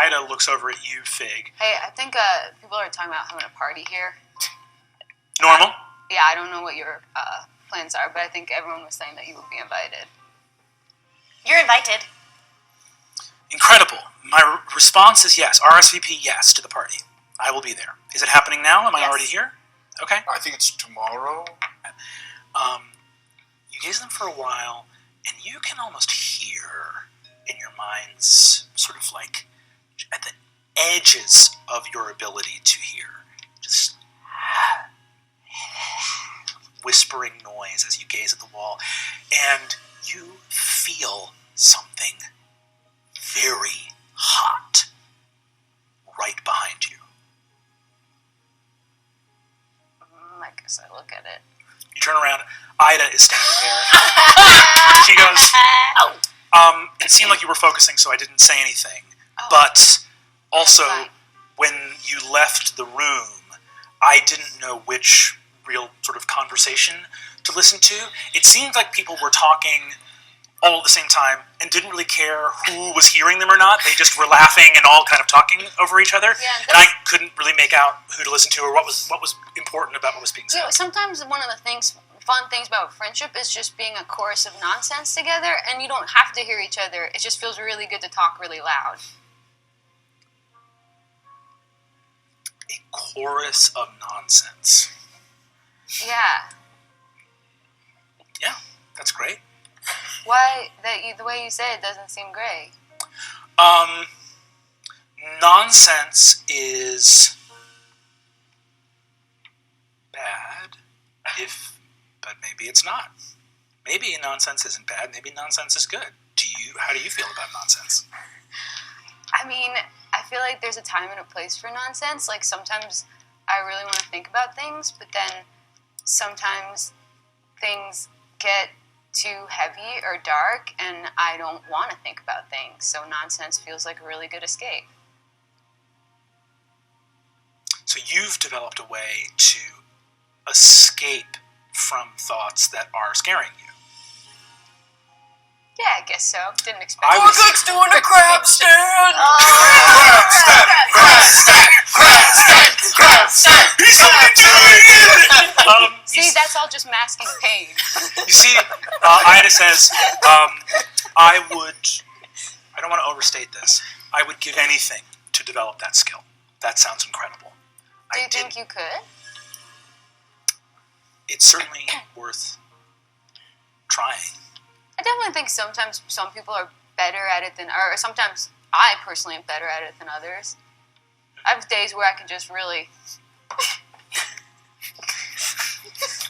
Ayda looks over at you, Fig. Hey, I think people are talking about having a party here. Normal? Yeah, I don't know what your plans are, but I think everyone was saying that you would be invited. You're invited. Incredible. My response is yes. RSVP yes to the party. I will be there. Is it happening now? Am I already here? Okay. I think it's tomorrow. You gaze at them for a while, and you can almost hear in your minds, sort of like at the edges of your ability to hear, just whispering noise as you gaze at the wall, and you feel something very hot right behind you. I guess I look at it. You turn around, Ayda is standing there. She goes, it seemed like you were focusing, so I didn't say anything. But also, when you left the room, I didn't know which real sort of conversation to listen to. It seemed like people were talking all at the same time and didn't really care who was hearing them or not. They just were laughing and all kind of talking over each other. Yeah, and I couldn't really make out who to listen to or what was important about what was being said. You know, sometimes one of the fun things about friendship is just being a chorus of nonsense together, and you don't have to hear each other. It just feels really good to talk really loud. A chorus of nonsense. Yeah. Yeah, that's great. Why the way you say it doesn't seem great? Nonsense is bad, but maybe it's not. Maybe nonsense isn't bad. Maybe nonsense is good. How do you feel about nonsense? I mean, I feel like there's a time and a place for nonsense. Like, sometimes I really want to think about things, but then sometimes things get too heavy or dark, and I don't want to think about things. So nonsense feels like a really good escape. So you've developed a way to escape from thoughts that are scaring you. Yeah, I guess so. Didn't expect I was doing a crab stand! Crab stand! He's only doing it! See, that's all just masking pain. You see, Ayda says, I don't want to overstate this, I would give anything to develop that skill. That sounds incredible. Do you think you could? It's certainly worth trying. I definitely think sometimes some people are better at it or sometimes I personally am better at it than others. I have days where I can just really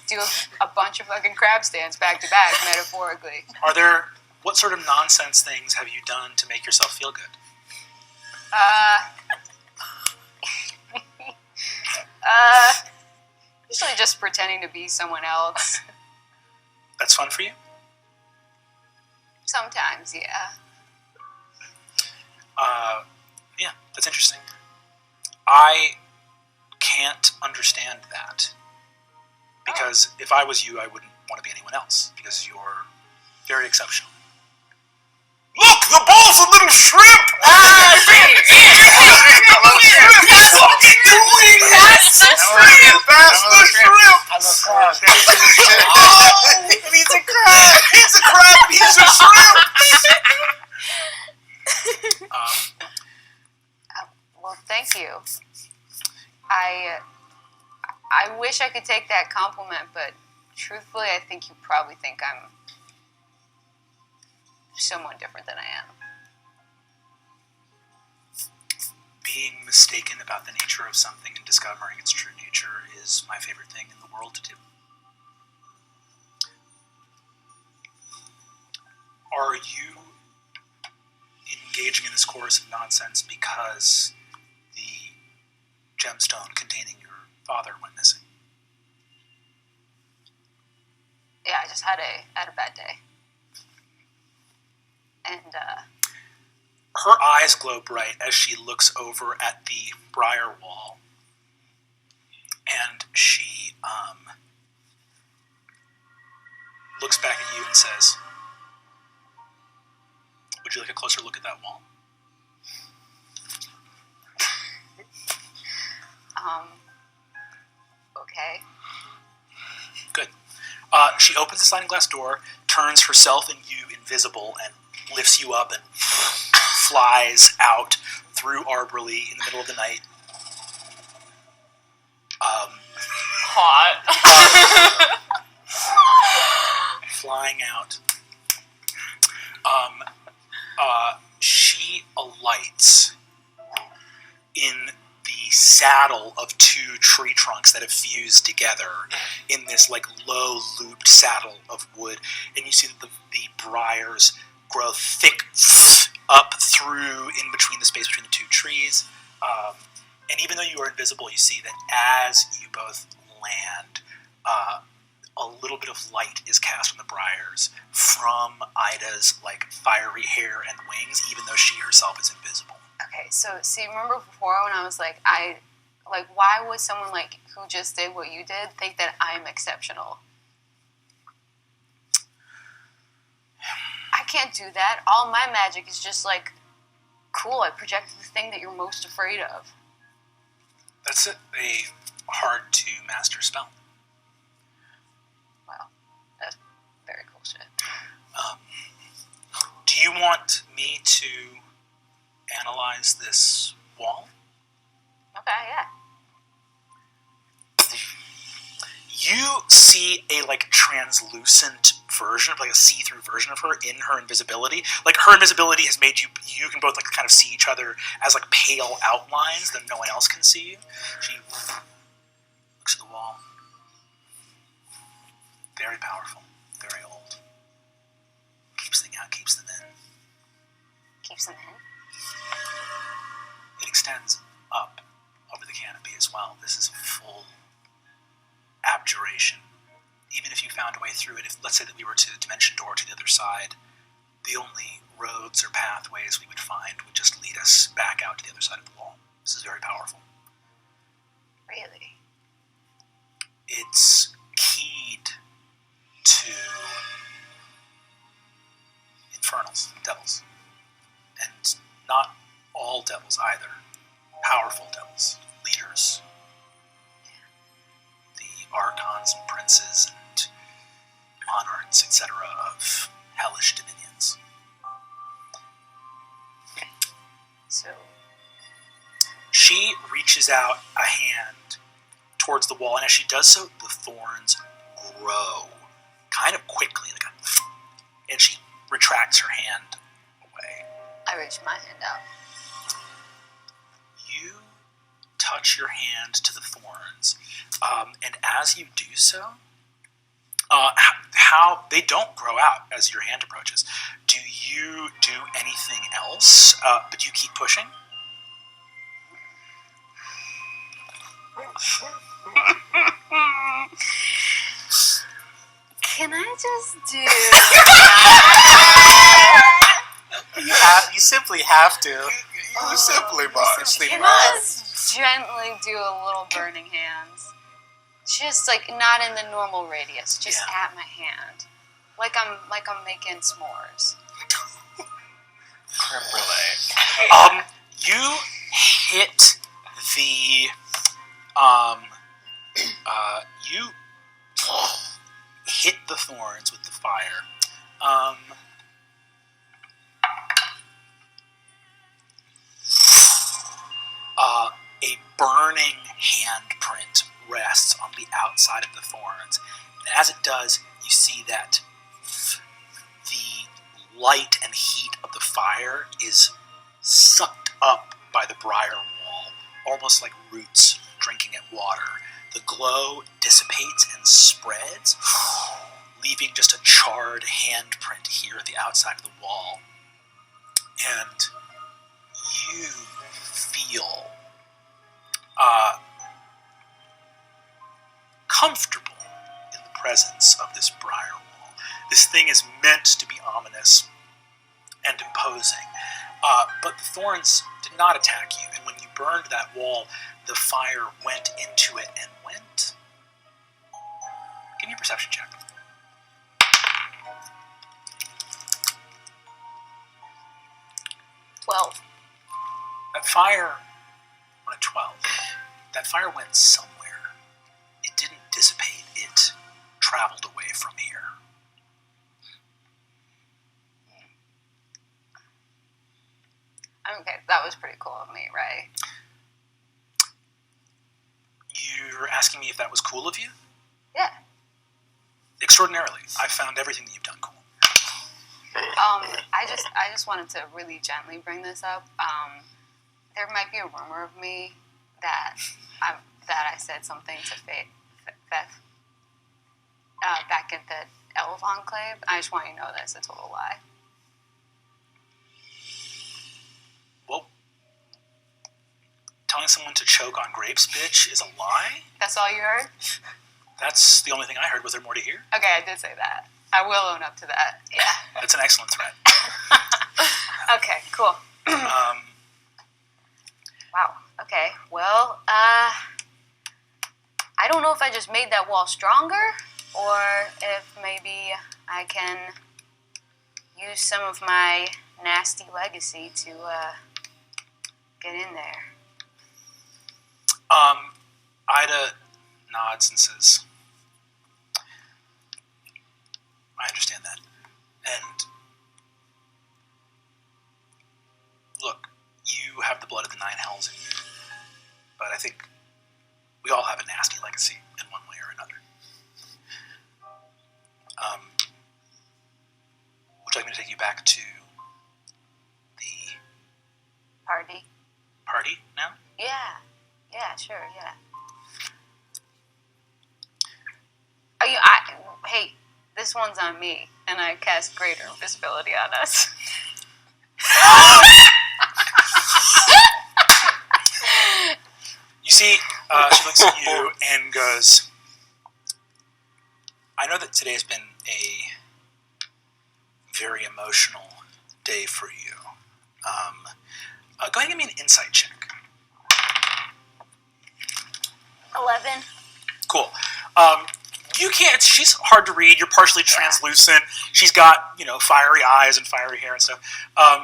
do a bunch of fucking crab stands back to back, metaphorically. What sort of nonsense things have you done to make yourself feel good? Usually just pretending to be someone else. That's fun for you? Sometimes, yeah. Yeah, that's interesting. I can't understand that. Because if I was you, I wouldn't want to be anyone else. Because you're very exceptional. Look, the ball's a little shrimp! Pass the shrimp! Pass the shrimp! I'm a crab. Oh, he's a crab! He's a crab and he's a shrimp! Well, thank you. I wish I could take that compliment, but truthfully, I think you probably think I'm someone different than I am. Being mistaken about the nature of something and discovering its true nature is my favorite thing in the world to do. Are you engaging in this chorus of nonsense because the gemstone containing your father went missing? Yeah, I just had a bad day. And, her eyes glow bright as she looks over at the briar wall. And she looks back at you and says, "Would you like a closer look at that wall?" Okay. Good. She opens the sliding glass door, turns herself and you invisible, and lifts you up and flies out through Arborlee in the middle of the night. Hot. Flying out. She alights in the saddle of two tree trunks that have fused together in this like low looped saddle of wood, and you see that the briars grow thick up through in between the space between the two trees. And even though you are invisible, you see that as you both land, a little bit of light is cast on the briars from Ayda's like fiery hair and wings, even though she herself is invisible. Okay, so see, remember before when I was like, why would someone like who just did what you did think that I'm exceptional? I can't do that. All my magic is just like, cool, I projected the thing that you're most afraid of. That's a hard to master spell. Wow, that's very cool shit. Do you want me to analyze this wall? Okay, yeah. You see a like translucent version, like a see-through version of her in her invisibility. Like her invisibility has made you can both like kind of see each other as like pale outlines that no one else can see you. She looks at the wall. Very powerful, very old. Keeps them out, keeps them in. Keeps them in. It extends up over the canopy as well. This is a full abjuration. Even if you found a way through it, if let's say that we were to the dimension door to the other side, the only roads or pathways we would find would just lead us back out to the other side of the wall. This is very powerful. Really? It's keyed to infernals, devils. And not all devils either. Powerful devils, leaders. The archons and princes and monarchs, etc. of hellish dominions. So, She reaches out a hand towards the wall, and as she does so, the thorns grow kind of quickly, and she retracts her hand away. I reach my hand out. You touch your hand to the thorns, and as you do so, how they don't grow out as your hand approaches. Do you do anything else? But you keep pushing. Can I just do? You simply have to. You simply must. Can I just gently do a little burning hands? Just like not in the normal radius, just at my hand, like I'm making s'mores. Creme brulee. You hit the you hit the thorns with the fire. A burning handprint rests on the outside of the thorns, and as it does, you see that the light and heat of the fire is sucked up by the briar wall, almost like roots drinking at water. The glow dissipates and spreads, leaving just a charred handprint here at the outside of the wall. And you feel comfortable in the presence of this briar wall. This thing is meant to be ominous and imposing, but the thorns did not attack you, and when you burned that wall, the fire went into it and went. Give me a perception check. 12. That fire on a 12 that fire went somewhere. It didn't dissipate. It traveled away from here. Okay, that was pretty cool of me, right? You're asking me if that was cool of you? Yeah. Extraordinarily. I found everything that you've done cool. I just wanted to really gently bring this up. There might be a rumor of me that I said something to Beth back at the Elf Enclave. I just want you to know that's a total lie. Well, telling someone to choke on grapes, bitch, is a lie? That's all you heard? That's the only thing I heard. Was there more to hear? Okay, I did say that. I will own up to that. Yeah. That's an excellent threat. Okay, cool. Wow. Okay. Well, I don't know if I just made that wall stronger, or if maybe I can use some of my nasty legacy to get in there. Ayda nods and says, I understand that. And look, you have the blood of the Nine Hells in you. But I think we all have a nasty legacy in one way or another. Would you like me to take you back to the party now? Yeah. Yeah, sure, yeah. Hey, this one's on me, and I cast Greater Invisibility on us. You see, she looks at you and goes, I know that today has been a very emotional day for you. Go ahead and give me an insight check. 11. Cool. You can't. She's hard to read. You're partially translucent. She's got, fiery eyes and fiery hair and stuff.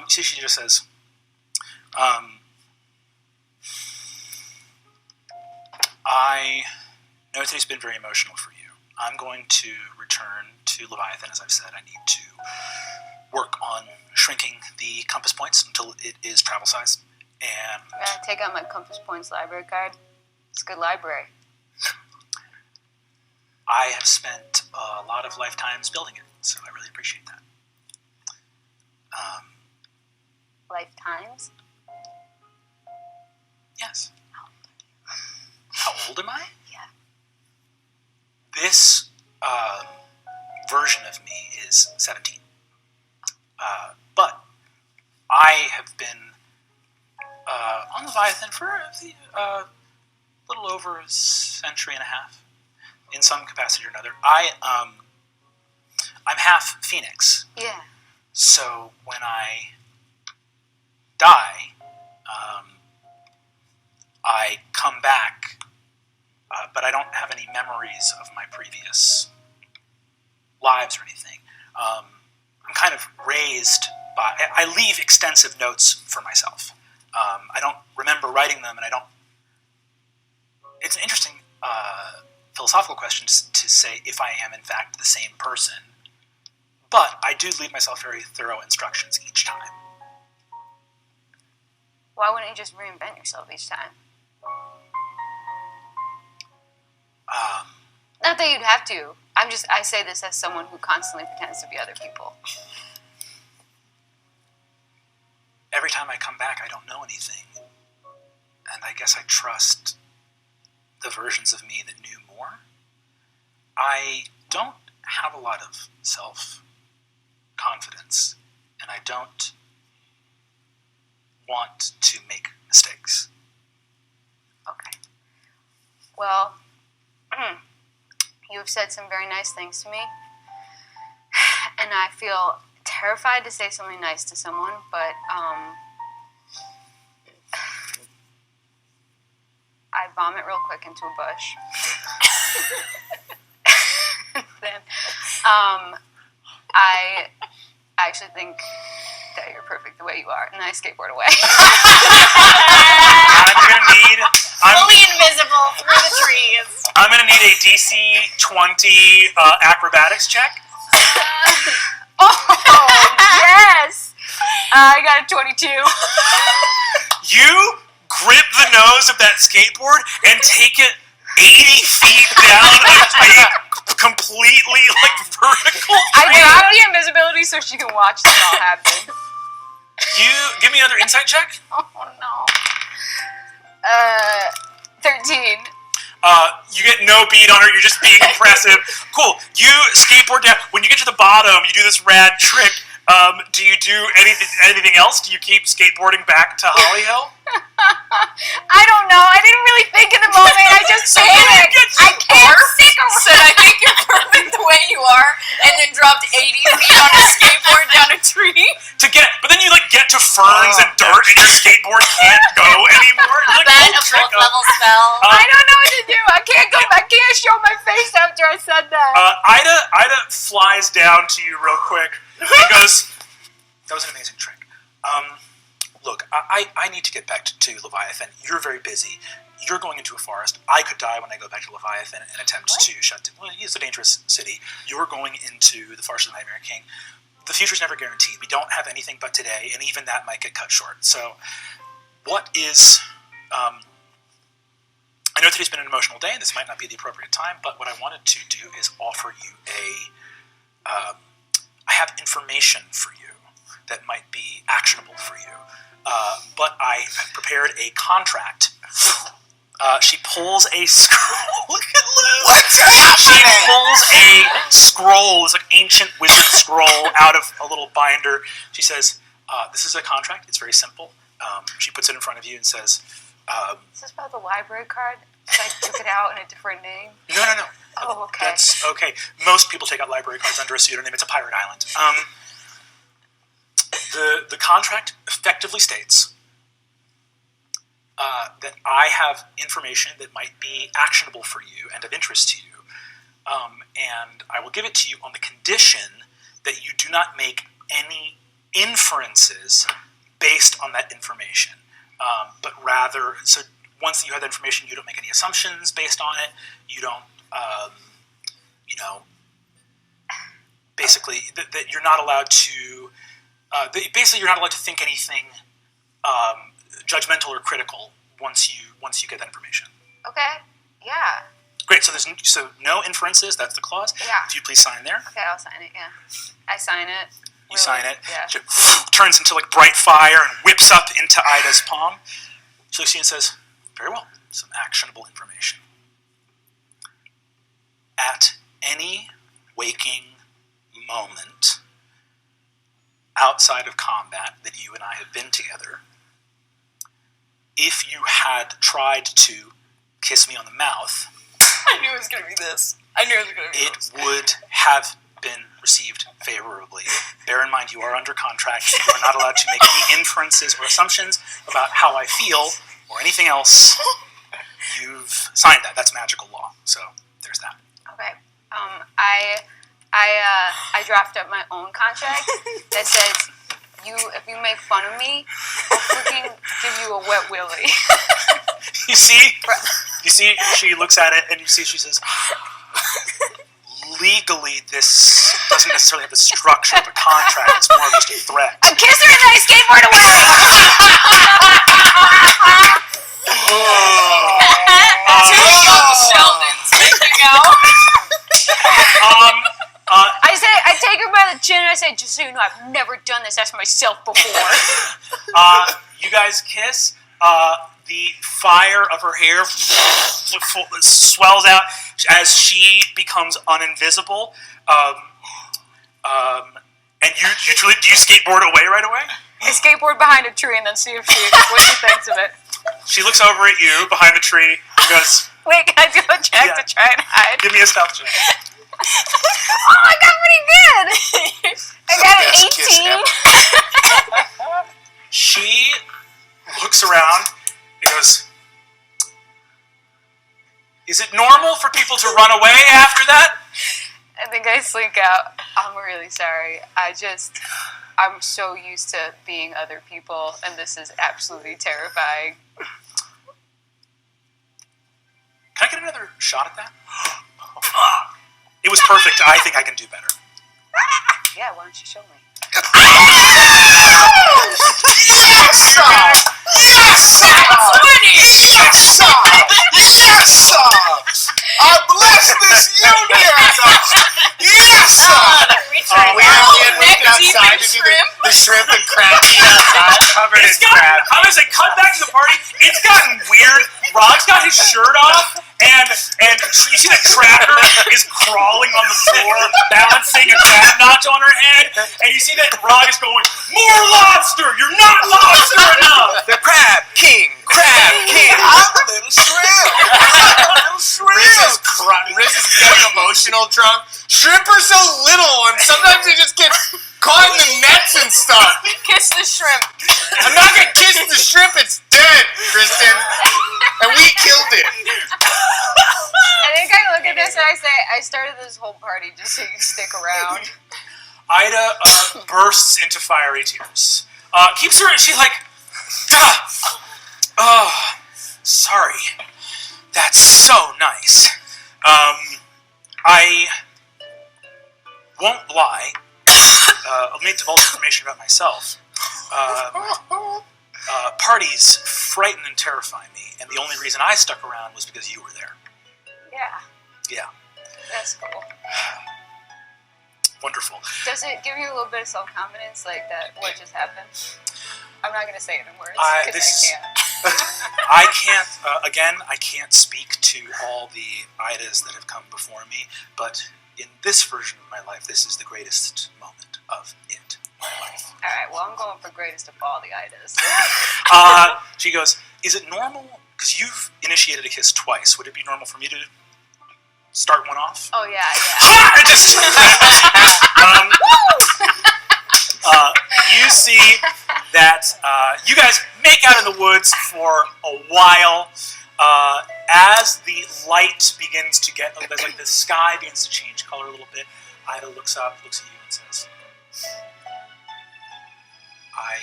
So she just says, I know today's been very emotional for you. I'm going to return to Leviathan, as I've said. I need to work on shrinking the compass points until it is travel size. And take out my Compass Points library card. It's a good library. I have spent a lot of lifetimes building it, so I really appreciate that. Lifetimes? Yes. How old am I? Yeah. This version of me is 17. But I have been on Leviathan for a little over a century and a half, in some capacity or another. I'm half Phoenix. Yeah. So when I die, I come back, but I don't have any memories of my previous lives or anything. I'm kind of raised by... I leave extensive notes for myself. I don't remember writing them, and I don't... It's an interesting philosophical question to say if I am, in fact, the same person. But I do leave myself very thorough instructions each time. Why wouldn't you just reinvent yourself each time? Not that you'd have to. I say this as someone who constantly pretends to be other people. Every time I come back, I don't know anything. And I guess I trust the versions of me that knew more. I don't have a lot of self-confidence, and I don't want to make mistakes. Okay. Well, you have said some very nice things to me, and I feel terrified to say something nice to someone, but I vomit real quick into a bush. Then I actually think that you're perfect the way you are, and I skateboard away. I'm gonna need... Fully invisible. trees. I'm going to need a DC 20 acrobatics check. Oh, yes! I got a 22. You grip the nose of that skateboard and take it 80 feet down a completely vertical I drop the invisibility so she can watch this all happen. You give me another insight check. Oh no. 13. You get no beat on her. You're just being impressive. Cool. You skateboard down. When you get to the bottom, you do this rad trick. Do you do anything else? Do you keep skateboarding back to Holly Hill? I don't know. I didn't really think in the moment. I just panicked. I can't stick around. Said, I think you're perfect the way you are, and then dropped 80 feet on a skateboard down a tree. But then you get to ferns and dirt, and your skateboard can't go anymore. Then a fourth level spell. I don't know what to do. I can't go. I can't show my face after I said that. Ayda flies down to you real quick and goes, "That was an amazing trick. Look, I need to get back to Leviathan. You're very busy. You're going into a forest. I could die when I go back to Leviathan and attempt to shut down. Well, it's a dangerous city. You're going into the Farce of the Nightmare King. The future's never guaranteed. We don't have anything but today, and even that might get cut short. So, what is... I know today's been an emotional day, and this might not be the appropriate time, but what I wanted to do is offer you I have information for you that might be actionable for you. But I have prepared a contract. She pulls a scroll. Look at Lou. What's happening? She pulls a scroll, this ancient wizard scroll, out of a little binder. She says, "This is a contract. It's very simple." She puts it in front of you and says, Is this about the library card? I took it out in a different name. No. Oh, okay. That's okay. Most people take out library cards under a pseudonym. It's a pirate island. The contract effectively states that I have information that might be actionable for you and of interest to you, and I will give it to you on the condition that you do not make any inferences based on that information, but rather, so once you have that information, you don't make any assumptions based on it. You don't, basically, that you're not allowed to. Basically, you're not allowed to think anything judgmental or critical once you get that information. Okay. Yeah. Great. So there's no inferences. That's the clause. Yeah. If you please sign there. Okay, I'll sign it. Yeah. I sign it. You sign it. Yeah. It turns into bright fire and whips up into Ayda's palm. She looks at you and says, "Very well. Some actionable information. At any waking moment outside of combat that you and I have been together, if you had tried to kiss me on the mouth, I knew it was going to be this. it would have been received favorably. Bear in mind, you are under contract. You are not allowed to make any inferences or assumptions about how I feel or anything else. You've signed that. That's magical law. So there's that." Okay. I draft up my own contract that says, if you make fun of me, I'll freaking give you a wet willy. You see, she looks at it and you see she says, "Legally, this doesn't necessarily have the structure of a contract. It's more of just a threat." I kiss her and then I skateboard away. Two young Sheldons making out. I take her by the chin and I say, "Just so you know, I've never done this as myself before." You guys kiss. The fire of her hair swells out as she becomes uninvisible. And you truly, do you skateboard away right away? I skateboard behind a tree and then see what she thinks of it. She looks over at you behind the tree and goes, "Wait, can I do a check to try and hide?" "Give me a stealth check." Oh, I got pretty good. I got an 18. She looks around and goes, "Is it normal for people to run away after that?" I think I slink out. "I'm really sorry. I'm so used to being other people, and this is absolutely terrifying." Can Can I get another shot at that? It was perfect. I think I can do better. Yeah, why don't you show me? Yes! Yes! Yes! Yes! I bless this union! Yes! We went outside to do the shrimp and crab meat outside. Covered in crab. I'm gonna say, cut back to the party. It's gotten weird. Rod's got his shirt off, and you see that Tracker is crawling on the floor, balancing a crab notch on her head, and you see that Rod is going, more lobster! You're not lobster enough! The crab king! Crab king! I'm a little shrimp! Riz is getting emotional drunk. Shrimp are so little, and sometimes they just get caught in the nets and stuff. Kiss the shrimp. I'm not gonna kiss the shrimp, it's dead, Kristen. And we killed it. I think I look at this and I say, I started this whole party just so you can stick around. Ayda bursts into fiery tears. Keeps her, she's like, sorry. That's so nice. I won't lie. I'll need to divulge information about myself. Parties frighten and terrify me, and the only reason I stuck around was because you were there. Yeah. Yeah. That's cool. Wonderful. Does it give you a little bit of self-confidence, like that what just happened? I'm not going to say it in words, because I can't. I can't speak to all the Aydas that have come before me, but in this version of my life, this is the greatest moment of it. Alright, well, I'm going for greatest of all the Aydas. She goes, is it normal? Because you've initiated a kiss twice. Would it be normal for me to start one off? Oh, yeah. I just... you see that you guys make out in the woods for a while. As the light begins to get, like the sky begins to change color a little bit, Ayda looks up, looks at you, and says, I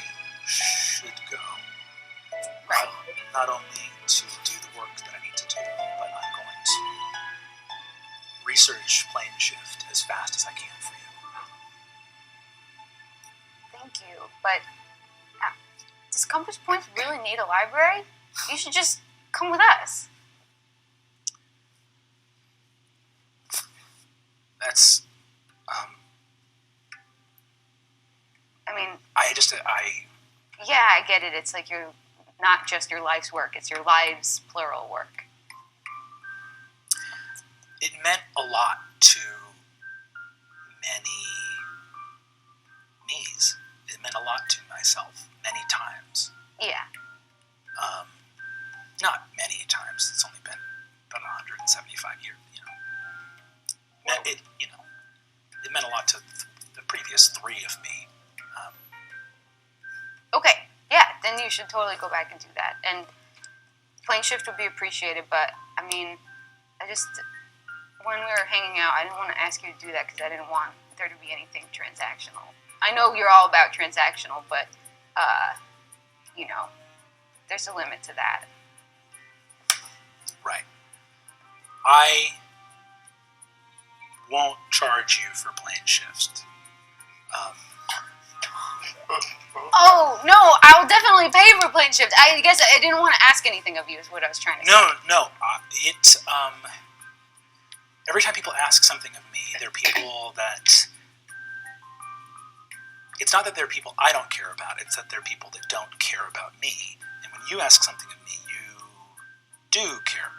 should go. Right. Not only to do the work that I need to do, but I'm going to research plane shift as fast as I can for you. Thank you, but does Compass Point really need a library? You should just come with us. That's, I mean... Yeah, I get it. It's like you're not just your life's work. It's your lives, plural, work. It meant a lot to many me's. It meant a lot to myself many times. Yeah. Not many times. It's only been about 175 years, It meant a lot to the previous three of me. Okay, yeah, then you should totally go back and do that. And plane shift would be appreciated, but, I mean, when we were hanging out, I didn't want to ask you to do that because I didn't want there to be anything transactional. I know you're all about transactional, but, there's a limit to that. Right. I won't charge you for plane shifts. Oh, no, I'll definitely pay for plane shift. I guess I didn't want to ask anything of you is what I was trying to say. No. Every time people ask something of me, they're people that... It's not that they're people I don't care about, it's that they're people that don't care about me. And when you ask something of me, you do care.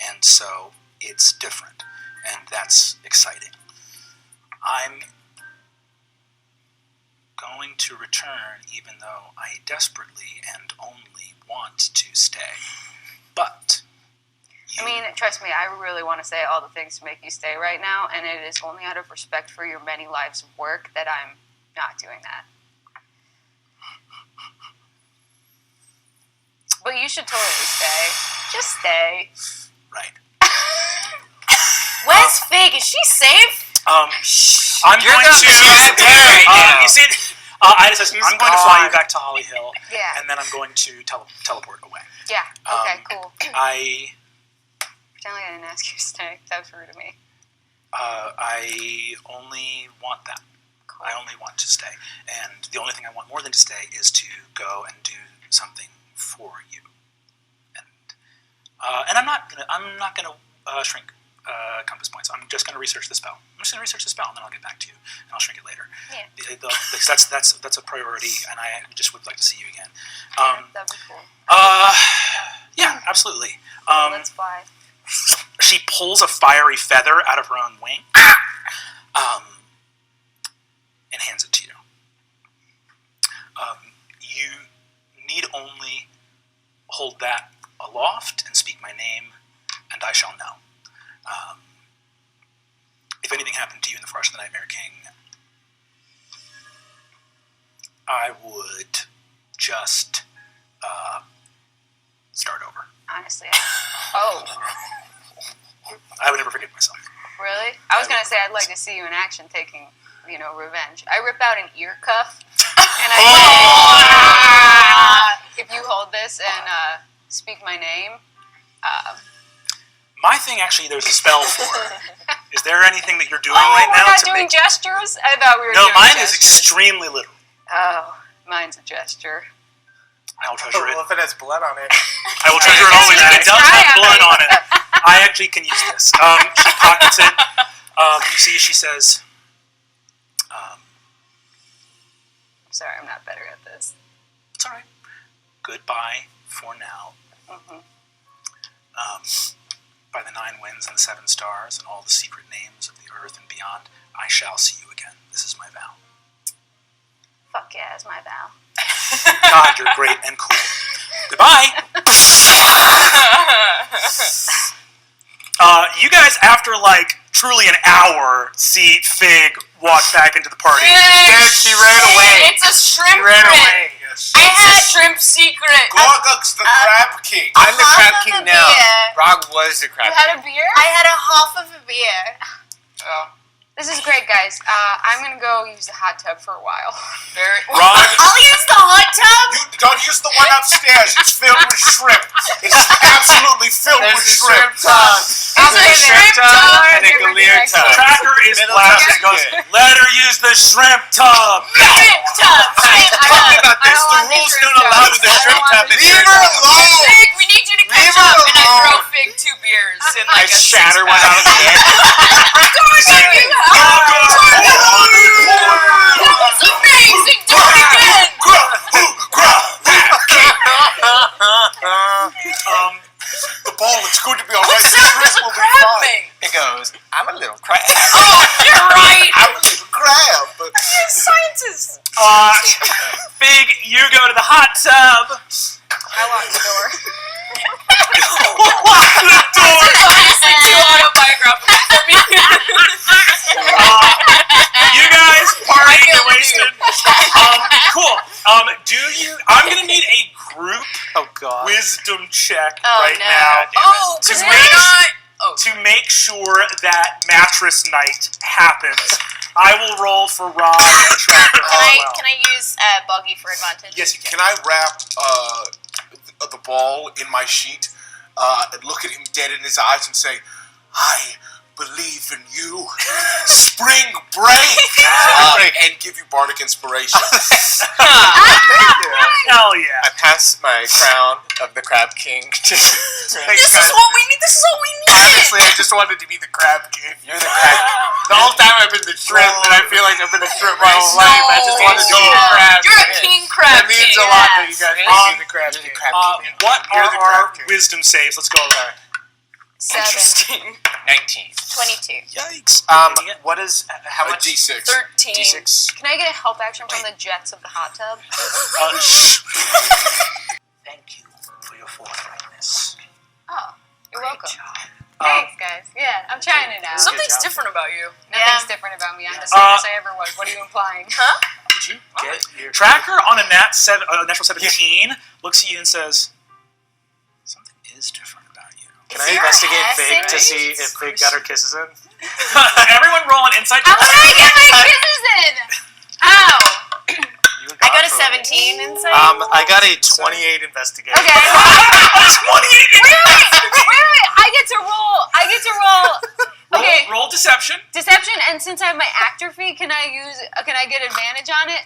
And so it's different. And that's exciting. I'm going to return even though I desperately and only want to stay. But I mean, trust me, I really want to say all the things to make you stay right now, and it is only out of respect for your many lives of work that I'm not doing that. But you should totally stay. Just stay. Right. Where's Fig? Is she safe? I'm You're going not to. describing her right now. You see, Ayda says, I'm going to fly you back to Holly Hill, Yeah. and then I'm going to teleport away. Yeah. Okay. Cool. I Pretend like I didn't ask you to stay. That was rude of me. I only want that. Cool. I only want to stay, and the only thing I want more than to stay is to go and do something for you. And I'm not gonna shrink compass points. I'm just gonna research the spell. I'm just gonna research the spell, and then I'll get back to you, and I'll shrink it later. Yeah. That's a priority, and I just would like to see you again. That'd be cool. Yeah, absolutely. Let's fly. She pulls a fiery feather out of her own wing, and hands it to you. You need only hold that aloft and speak my name, and I shall know. If anything happened to you in the Forest of the Nightmare King, I would just start over. Honestly. Oh. I would never forgive myself. Really? I was gonna say I'd like to see you in action taking, revenge. I rip out an ear cuff, and I say, if you hold this and speak my name. My thing, actually, there's a spell for. Is there anything that you're doing Oh, right we're now not to doing make? gestures? I thought we were No, doing mine gestures. is extremely little. Oh, mine's a gesture. I will treasure it. Well, if it has blood on it. I will treasure it always. It does have blood on it. I actually can use this. She pockets it. You see, she says, I'm sorry, I'm not better at this. "It's all right. Goodbye for now. Mm-hmm. By the 9 winds and the 7 stars and all the secret names of the earth and beyond, I shall see you again. This is my vow." Fuck yeah, it's my vow. God, you're great and cool. Goodbye. You guys, after truly an hour, see Fig walk back into the party. Dad, she ran away. It's a shrimp She ran print. away. Yes. I had shrimp secret. Gorguk's the Crab King. I'm the Crab half of King a now. beer. Rog was the Crab You King. had a beer? I had a half of a beer. Oh. This is great, guys. I'm gonna go use the hot tub for a while. Very. Rog, I'll use the hot tub. You don't use the one upstairs. It's filled with shrimp. It's absolutely filled with shrimp. It's a shrimp tub. and a galere tub. Tracker is Middle blasting. tub. Goes, let her use the shrimp tub. Shrimp tub. Talking about this, don't the want the rules shrimp don't allow tub. you the I don't shrimp want tub. the It's shrimp your tub. alone. Fig, we need you to Leave catch her up. And I throw alone. Fig 2 beers and I like a shatter one six-pack. out of the head. That was amazing. Do it again. The ball, it's good to be alright. What's The up with shrimp the will be crab fine. thing? It goes, I'm a little crab. Oh, you're right. I'm a little crab. But Scientists. Fig, you go to the hot tub. I lock the door. Lock the door. Honestly, too autobiographical for me. You guys partying feel and wasted. Cool. I'm gonna need a group wisdom check right now Oh, to because make we're not. Oh, to make sure that mattress night happens. I will roll for Rob and Tracker all Can I use Boggy for advantage? Yes, you can. can I wrap the ball in my sheet and look at him dead in his eyes and say, I believe in you. Spring break! And give you bardic inspiration. Hell yeah. I pass my crown of the Crab King to this is what we need. This is what we need. Honestly, I just wanted to be the Crab King. You're the Crab King. The whole time I've been the shrimp, and I feel like I've been a shrimp my whole life. I just wanted to be the Crab You're a King. king crab. It means king. a lot that you guys Um, make me the Crab King. What You're are the our Crab King. wisdom saves? Let's go over. 7. Interesting. 19. 22. Yikes. What is, how A much? D6. 13. D6. Can I get a help action from the jets of the hot tub? Shh. Thank you for your forthrightness. Oh, you're welcome. job. Thanks, guys. Yeah, I'm trying it out. Something's job. different about you. Nothing's different about me. I'm the same as I ever was. What are you implying? Huh? Did you get your Tracker on a natural 17 looks at you and says, something is different about you. Can Is I your investigate ass Fig to in? see if Fig got her kisses in? Everyone roll an insight How check. did I get my kisses in? Ow! I got a 17 insight. I got a 28 investigation. Okay. Wait, I get to roll deception. Deception, and since I have my actor fee, can I get advantage on it?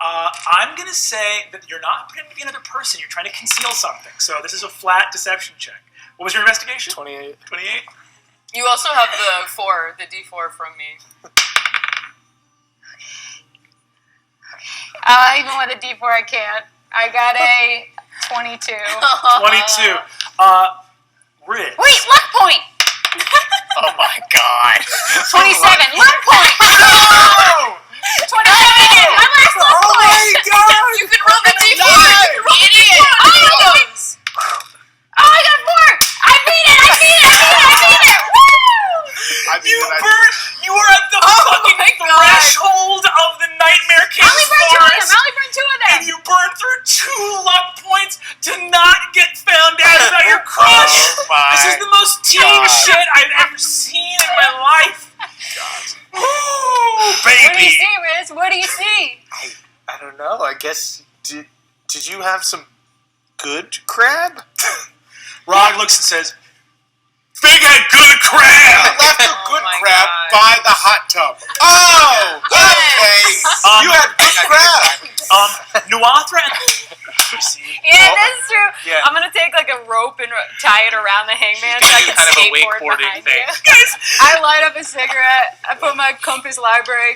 I'm gonna say that you're not pretending to be another person. You're trying to conceal something. So this is a flat deception check. What was your investigation? 28. 28. You also have the D4 from me. Even with a D4, I can't. I got a 22. 22. Riz. Wait, luck point! Oh my god. 27, luck point! No! 27 again! My last luck Oh point! my god! You can roll the D4! Idiot! Oh, I got 4! I beat it! Woo! You are at the fucking my God. threshold of the Nightmare King I only burned 2 of them! forest. I only burned 2 of them! And you burn through 2 luck points to not get found out about your crush. Oh my This is the most teen God. shit I've ever seen in my life. Ooh, What do you baby. see, Riz? What do you see? I don't know. I guess did you have some good crab? Rog looks and says, "Fig had good crab." Left a good my crab God. by the hot tub. Oh, okay. You had good crab. Nuathra and Yeah, that's true. Yeah. I'm gonna take like a rope and tie it around the hangman so gonna I do can kind of a skateboard wakeboarding behind thing. you. I light up a cigarette. I put my compass library